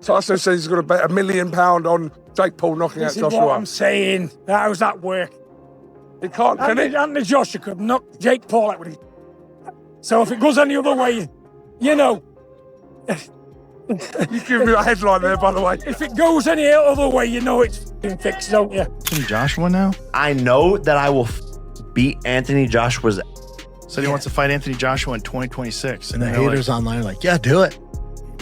Tyson says he's going to bet £1 million on Jake Paul knocking out Joshua. This is what I'm saying. How's that work? He can't, can it? Anthony Joshua could knock Jake Paul out with it. So if it goes any other way, you know. You give me a headline there, by the way. If it goes any other way, you know it's been fixed, don't you? Joshua now? I know that I will beat Anthony Joshua's. Said he wants to fight Anthony Joshua in 2026. And the haters online are like, yeah, do it.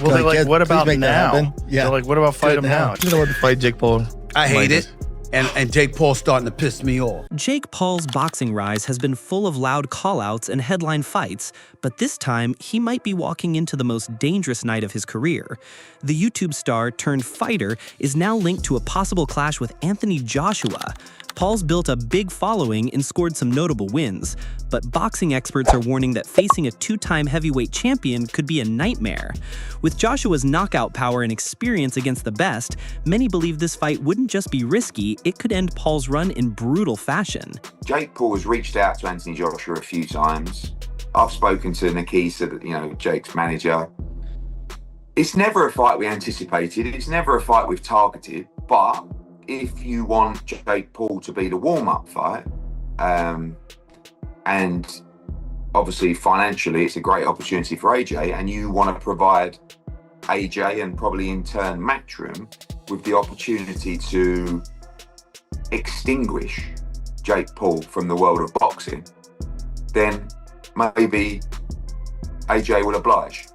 Well, they're like, what about now? Yeah. They're like, what about fight him now? You don't want to fight Jake Paul. I hate it. And Jake Paul's starting to piss me off. Jake Paul's boxing rise has been full of loud call-outs and headline fights, but this time he might be walking into the most dangerous night of his career. The YouTube star turned fighter is now linked to a possible clash with Anthony Joshua. Paul's built a big following and scored some notable wins, but boxing experts are warning that facing a two-time heavyweight champion could be a nightmare. With Joshua's knockout power and experience against the best, many believe this fight wouldn't just be risky, it could end Paul's run in brutal fashion. Jake Paul has reached out to Anthony Joshua a few times. I've spoken to Nakisa, Jake's manager. It's never a fight we anticipated. It's never a fight we've targeted, but if you want Jake Paul to be the warm-up fight, and obviously financially it's a great opportunity for AJ, and you want to provide AJ and probably in turn Matchroom with the opportunity to extinguish Jake Paul from the world of boxing, then maybe AJ will oblige.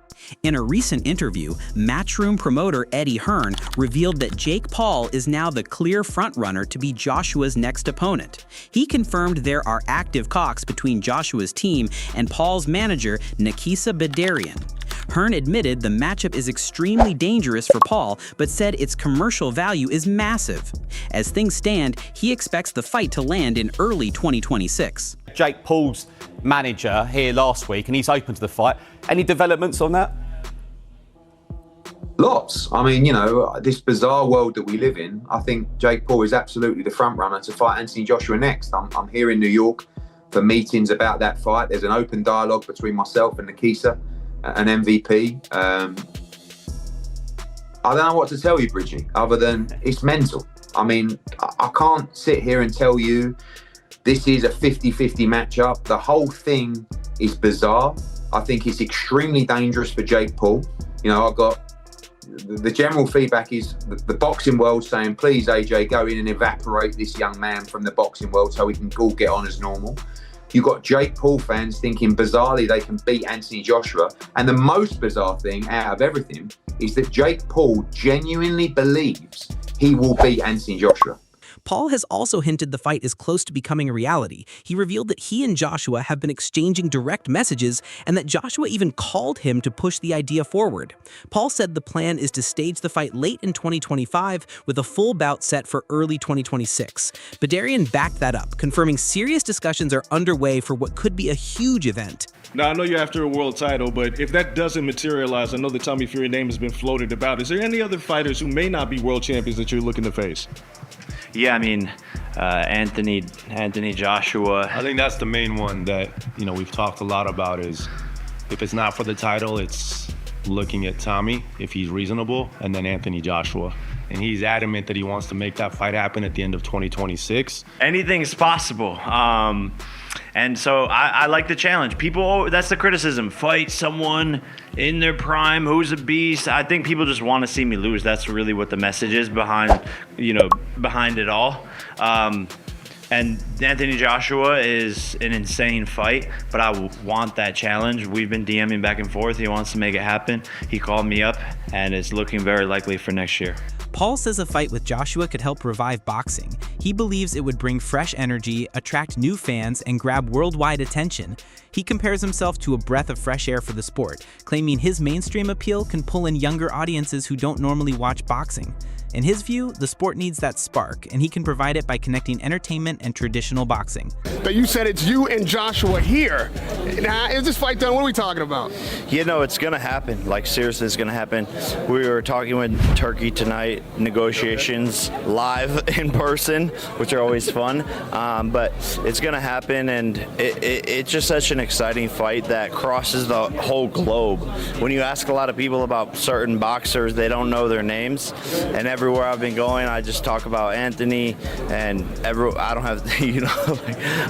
In a recent interview, Matchroom promoter Eddie Hearn revealed that Jake Paul is now the clear frontrunner to be Joshua's next opponent. He confirmed there are active talks between Joshua's team and Paul's manager, Nakisa Bedarian. Hearn admitted the matchup is extremely dangerous for Paul, but said its commercial value is massive. As things stand, he expects the fight to land in early 2026. Jake Paul's manager here last week, and he's open to the fight. Any developments on that? Lots. I mean, this bizarre world that we live in, I think Jake Paul is absolutely the front runner to fight Anthony Joshua next. I'm here in New York for meetings about that fight. There's an open dialogue between myself and Nakisa, an MVP. I don't know what to tell you, Bridgie, other than it's mental. I mean, I can't sit here and tell you this is a 50-50 matchup. The whole thing is bizarre. I think it's extremely dangerous for Jake Paul. I've got the general feedback is the boxing world saying, please, AJ, go in and evaporate this young man from the boxing world so we can all get on as normal. You've got Jake Paul fans thinking bizarrely they can beat Anthony Joshua. And the most bizarre thing out of everything is that Jake Paul genuinely believes he will beat Anthony Joshua. Paul has also hinted the fight is close to becoming a reality. He revealed that he and Joshua have been exchanging direct messages and that Joshua even called him to push the idea forward. Paul said the plan is to stage the fight late in 2025 with a full bout set for early 2026. Bedarian backed that up, confirming serious discussions are underway for what could be a huge event. Now, I know you're after a world title, but if that doesn't materialize, I know the Tommy Fury name has been floated about. Is there any other fighters who may not be world champions that you're looking to face? Yeah, I mean, Anthony Joshua. I think that's the main one that, we've talked a lot about is if it's not for the title, it's looking at Tommy, if he's reasonable, and then Anthony Joshua. And he's adamant that he wants to make that fight happen at the end of 2026. Anything's possible. And so I like the challenge. People, that's the criticism. Fight someone in their prime who's a beast. I think people just want to see me lose. That's really what the message is behind it all. And Anthony Joshua is an insane fight, but I want that challenge. We've been DMing back and forth. He wants to make it happen. He called me up, and it's looking very likely for next year. Paul says a fight with Joshua could help revive boxing. He believes it would bring fresh energy, attract new fans, and grab worldwide attention. He compares himself to a breath of fresh air for the sport, claiming his mainstream appeal can pull in younger audiences who don't normally watch boxing. In his view, the sport needs that spark, and he can provide it by connecting entertainment and traditional boxing. But you said it's you and Joshua here. Now, is this fight done? What are we talking about? You know, it's going to happen. Like, seriously, it's going to happen. We were talking with Turkey tonight, negotiations live in person, which are always fun. But it's going to happen, and it's just such an exciting fight that crosses the whole globe. When you ask a lot of people about certain boxers, they don't know their names. And everywhere I've been going, I just talk about Anthony, and I don't have, you know,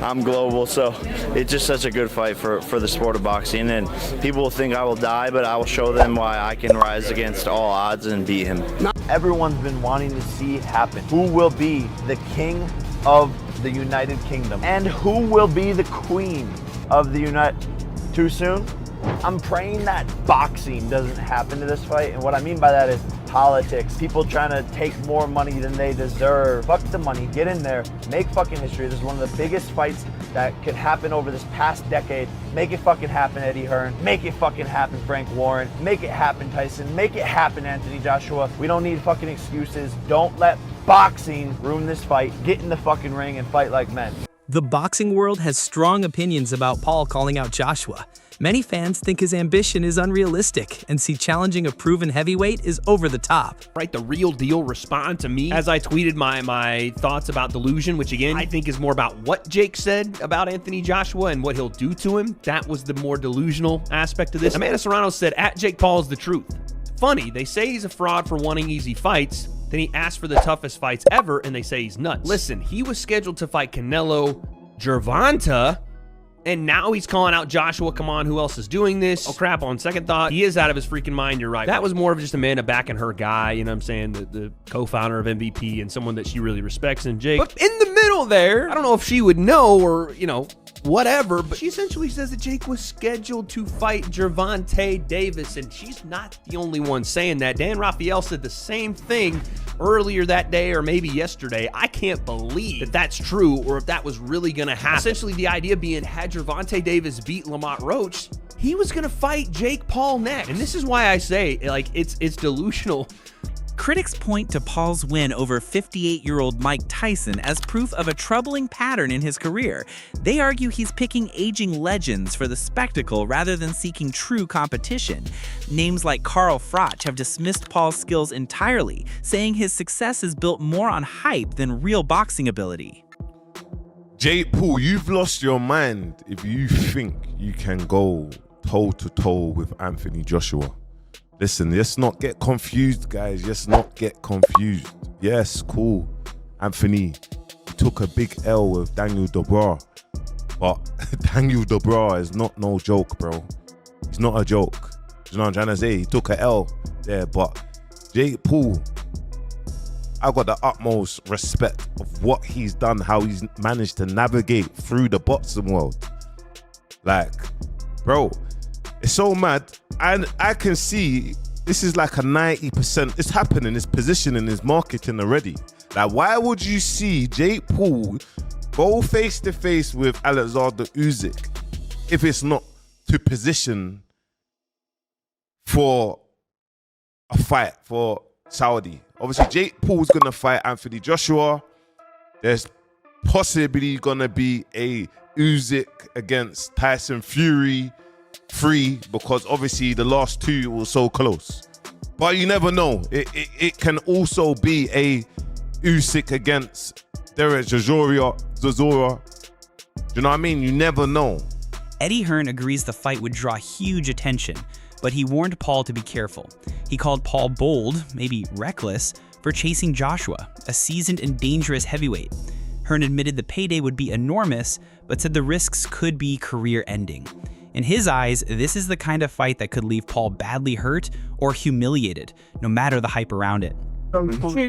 I'm global. So it's just such a good fight for the sport of boxing. And people will think I will die, but I will show them why I can rise against all odds and beat him. Everyone's been wanting to see it happen. Who will be the king of the United Kingdom? And who will be the queen of the United... Too soon? I'm praying that boxing doesn't happen to this fight. And what I mean by that is politics. People trying to take more money than they deserve. Fuck the money. Get in there. Make fucking history. This is one of the biggest fights that could happen over this past decade. Make it fucking happen, Eddie Hearn. Make it fucking happen, Frank Warren. Make it happen, Tyson. Make it happen, Anthony Joshua. We don't need fucking excuses. Don't let boxing ruin this fight. Get in the fucking ring and fight like men. The boxing world has strong opinions about Paul calling out Joshua. Many fans think his ambition is unrealistic and see challenging a proven heavyweight is over the top. Right, the real deal respond to me as I tweeted my thoughts about delusion, which again, I think is more about what Jake said about Anthony Joshua and what he'll do to him. That was the more delusional aspect of this. Amanda Serrano said, at Jake Paul is the truth. Funny, they say he's a fraud for wanting easy fights. Then he asked for the toughest fights ever, and they say he's nuts. Listen, he was scheduled to fight Canelo Gervonta, and now he's calling out Joshua. Come on, who else is doing this? Oh, crap, on second thought, he is out of his freaking mind, you're right. That was more of just Amanda backing her guy, you know what I'm saying, the co-founder of MVP and someone that she really respects in Jake. But in the middle there, I don't know if she would know or, you know, whatever, but she essentially says that Jake was scheduled to fight Gervonta Davis, and she's not the only one saying that. Dan Rafael said the same thing earlier that day or maybe yesterday. I can't believe that that's true or if that was really going to happen. Essentially, the idea being, had Gervonta Davis beat Lamont Roach, he was going to fight Jake Paul next. And this is why I say, like, it's delusional. Critics point to Paul's win over 58-year-old Mike Tyson as proof of a troubling pattern in his career. They argue he's picking aging legends for the spectacle rather than seeking true competition. Names like Carl Froch have dismissed Paul's skills entirely, saying his success is built more on hype than real boxing ability. Jake Paul, you've lost your mind if you think you can go toe-to-toe with Anthony Joshua. Listen, let's not get confused, guys. Let's not get confused. Yes, cool. Anthony took a big L with Daniel Dubois. But Daniel Dubois is not no joke, bro. He's not a joke. You know what I'm trying to say? He took a L there, but Jake Paul, I got the utmost respect of what he's done, how he's managed to navigate through the boxing world. Like, bro, it's so mad. And I can see this is like a 90%. It's happening, it's positioning, it's marketing already. Like, why would you see Jake Paul go face to face with Alexander Usyk if it's not to position for a fight for Saudi? Obviously, Jake Paul's gonna fight Anthony Joshua. There's possibly gonna be a Usyk against Tyson Fury 3, because obviously the last two were so close. But you never know. It can also be a Usyk against Derek Chisora. Do you know what I mean? You never know. Eddie Hearn agrees the fight would draw huge attention, but he warned Paul to be careful. He called Paul bold, maybe reckless, for chasing Joshua, a seasoned and dangerous heavyweight. Hearn admitted the payday would be enormous, but said the risks could be career-ending. In his eyes, this is the kind of fight that could leave Paul badly hurt or humiliated, no matter the hype around it.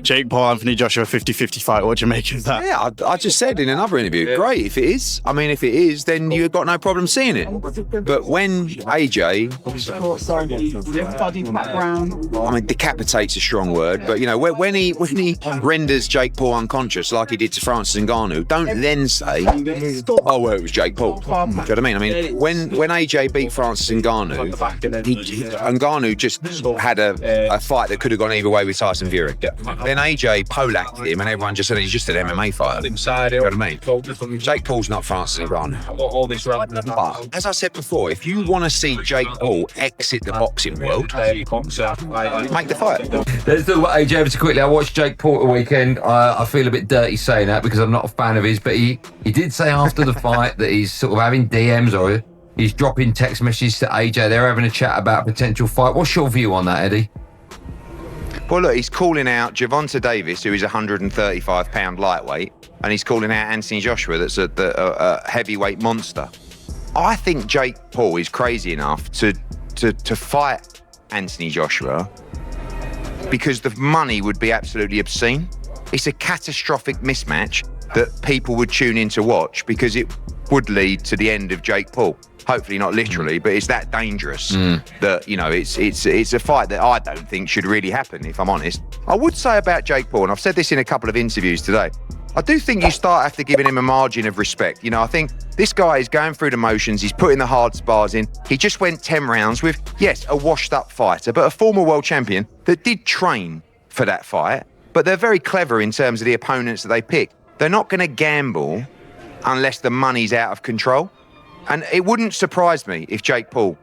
Jake Paul, Anthony Joshua, 50-50 fight. What do you make of that? Yeah, I just said in another interview, great if it is. I mean, if it is, then you've got no problem seeing it. But when AJ, I mean, decapitates a strong word, but you know, when he renders Jake Paul unconscious like he did to Francis Ngannou, don't then say, oh well, it was Jake Paul. Do you know what I mean? I mean, when AJ beat Francis Ngannou, Ngannou just had a fight that could have gone either way with Tyson Fury. Fury. Then AJ Polak'd him, and everyone just said he's just an MMA fighter. You know what I mean? Jake Paul's not Francis Ngannou. But as I said before, if you want to see Jake Paul exit the boxing world, make the fight. Let's talk about AJ ever so quickly. I watched Jake Paul the weekend. I feel a bit dirty saying that because I'm not a fan of his, but he did say after the fight that he's sort of having DMs or he's dropping text messages to AJ. They're having a chat about a potential fight. What's your view on that, Eddie? Well, look, he's calling out Gervonta Davis, who is a 135-pound lightweight, and he's calling out Anthony Joshua, that's a heavyweight monster. I think Jake Paul is crazy enough to fight Anthony Joshua because the money would be absolutely obscene. It's a catastrophic mismatch that people would tune in to watch because it would lead to the end of Jake Paul. Hopefully not literally, but it's that dangerous that, you know, it's a fight that I don't think should really happen, if I'm honest. I would say about Jake Paul, and I've said this in a couple of interviews today, I do think you start after giving him a margin of respect. You know, I think this guy is going through the motions, he's putting the hard spars in. He just went 10 rounds with, yes, a washed up fighter, but a former world champion that did train for that fight. But they're very clever in terms of the opponents that they pick. They're not going to gamble unless the money's out of control. And it wouldn't surprise me if Jake Paul,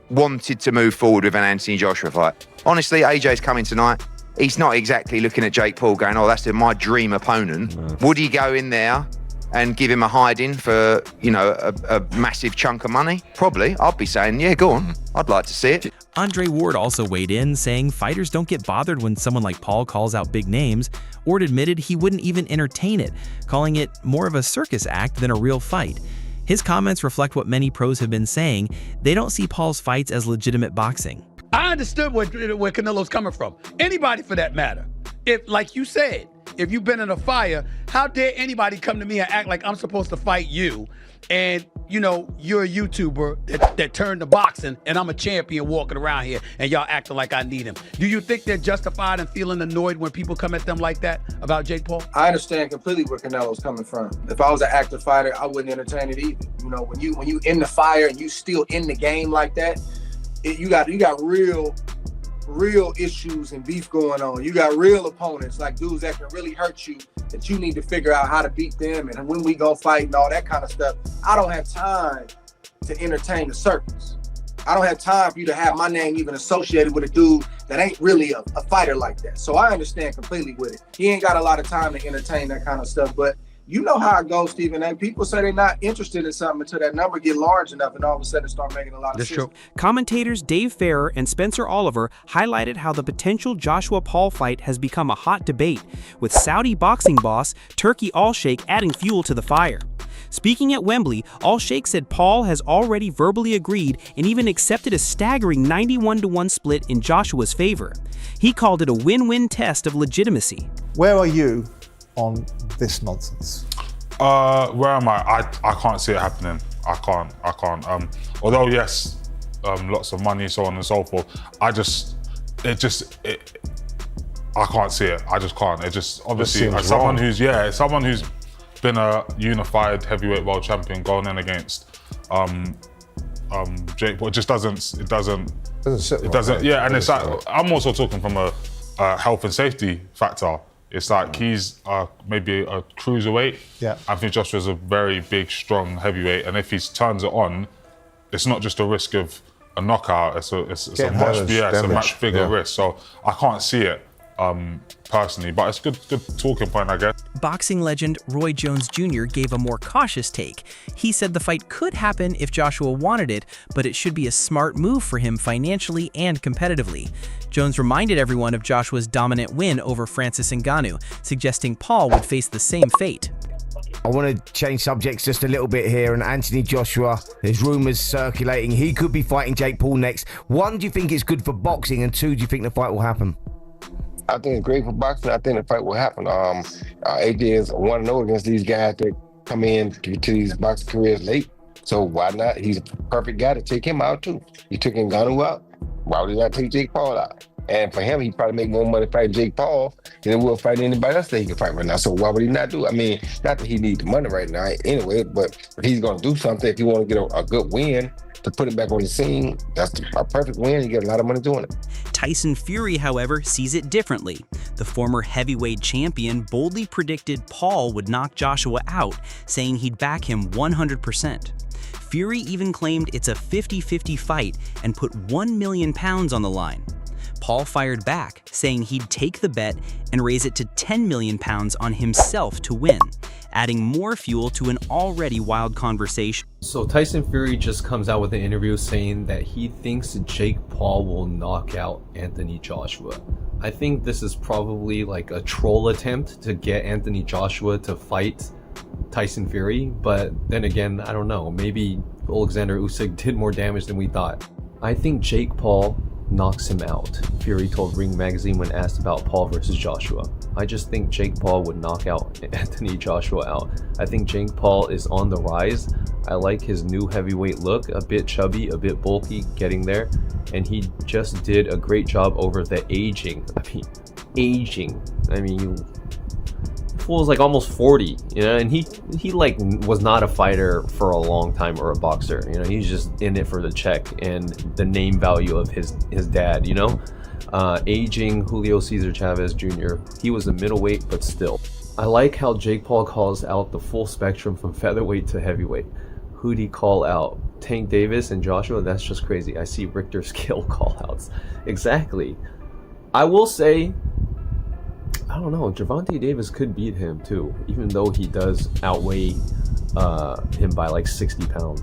wanted to move forward with an Anthony Joshua fight. Honestly, AJ's coming tonight. He's not exactly looking at Jake Paul going, oh, that's my dream opponent. Would he go in there and give him a hiding for, a massive chunk of money? Probably. I'd be saying, yeah, go on. I'd like to see it. Andre Ward also weighed in, saying fighters don't get bothered when someone like Paul calls out big names. Ward admitted he wouldn't even entertain it, calling it more of a circus act than a real fight. His comments reflect what many pros have been saying. They don't see Paul's fights as legitimate boxing. I understood where Canelo's coming from. Anybody for that matter. If, like you said, if you've been in a fire, how dare anybody come to me and act like I'm supposed to fight you? And, you're a YouTuber that turned to boxing and I'm a champion walking around here and y'all acting like I need him. Do you think they're justified in feeling annoyed when people come at them like that about Jake Paul? I understand completely where Canelo's coming from. If I was an active fighter, I wouldn't entertain it either. When you in the fire and you still in the game like that, you got real issues and beef going on. You got real opponents, like dudes that can really hurt you, that you need to figure out how to beat them and when we go fight and all that kind of stuff. I don't have time to entertain the circus. I don't have time for you to have my name even associated with a dude that ain't really a fighter like that. So I understand completely with it. He ain't got a lot of time to entertain that kind of stuff, but you know how it goes, Stephen A. People say they're not interested in something until that number get large enough and all of a sudden start making a lot of sense. Commentators Dave Farrer and Spencer Oliver highlighted how the potential Joshua-Paul fight has become a hot debate, with Saudi boxing boss Turki Al-Sheikh adding fuel to the fire. Speaking at Wembley, Al-Sheikh said Paul has already verbally agreed and even accepted a staggering 91-1 split in Joshua's favor. He called it a win-win test of legitimacy. Where are you on this nonsense? Where am I? I can't see it happening. I can't. Although yes, lots of money, so on and so forth. I can't see it. I just can't. It just obviously as someone who's been a unified heavyweight world champion going in against Jake Paul, it doesn't. Yeah, and it's like I'm also talking from a health and safety factor. It's like he's maybe a cruiserweight. Yeah. Anthony Joshua's a very big, strong heavyweight, and if he turns it on, it's not just a risk of a knockout. It's a much bigger risk. So I can't see it personally, but it's good talking point, I guess. Boxing legend Roy Jones Jr. gave a more cautious take. He said the fight could happen if Joshua wanted it, but it should be a smart move for him financially and competitively. Jones reminded everyone of Joshua's dominant win over Francis Ngannou, suggesting Paul would face the same fate. I want to change subjects just a little bit here. And Anthony Joshua, there's rumours circulating he could be fighting Jake Paul next. One, do you think it's good for boxing? And two, do you think the fight will happen? I think it's great for boxing. I think the fight will happen. AJ is 1-0 against these guys that come in to these boxing careers late. So why not? He's a perfect guy to take him out too. He took Ngannou out. Why would he not take Jake Paul out? And for him, he probably make more money fighting Jake Paul than he will fighting anybody else that he can fight right now. So why would he not do it? I mean, not that he needs the money right now anyway, but if he's going to do something, if you want to get a good win to put it back on the scene, that's a perfect win. You get a lot of money doing it. Tyson Fury, however, sees it differently. The former heavyweight champion boldly predicted Paul would knock Joshua out, saying he'd back him 100%. Fury even claimed it's a 50-50 fight and put 1 million pounds on the line. Paul fired back, saying he'd take the bet and raise it to 10 million pounds on himself to win, adding more fuel to an already wild conversation. So Tyson Fury just comes out with an interview saying that he thinks Jake Paul will knock out Anthony Joshua. I think this is probably like a troll attempt to get Anthony Joshua to fight Tyson Fury, but then again, I don't know. Maybe Alexander Usyk did more damage than we thought. I think Jake Paul knocks him out, Fury told Ring Magazine when asked about Paul versus Joshua. I just think Jake Paul would knock out Anthony Joshua out. I think Jake Paul is on the rise. I like his new heavyweight look, a bit chubby, a bit bulky, getting there, and he just did a great job over the aging. I mean, fool was like almost 40, you know, and he like was not a fighter for a long time or a boxer, you know. He's just in it for the check and the name value of his dad, you know. Aging Julio Cesar Chavez Jr., he was a middleweight, but still. I like how Jake Paul calls out the full spectrum from featherweight to heavyweight. Who'd he call out? Tank Davis and Joshua? That's just crazy. I see Richter scale call outs. Exactly. I will say, I don't know, Gervonta Davis could beat him too, even though he does outweigh him by like 60 pounds.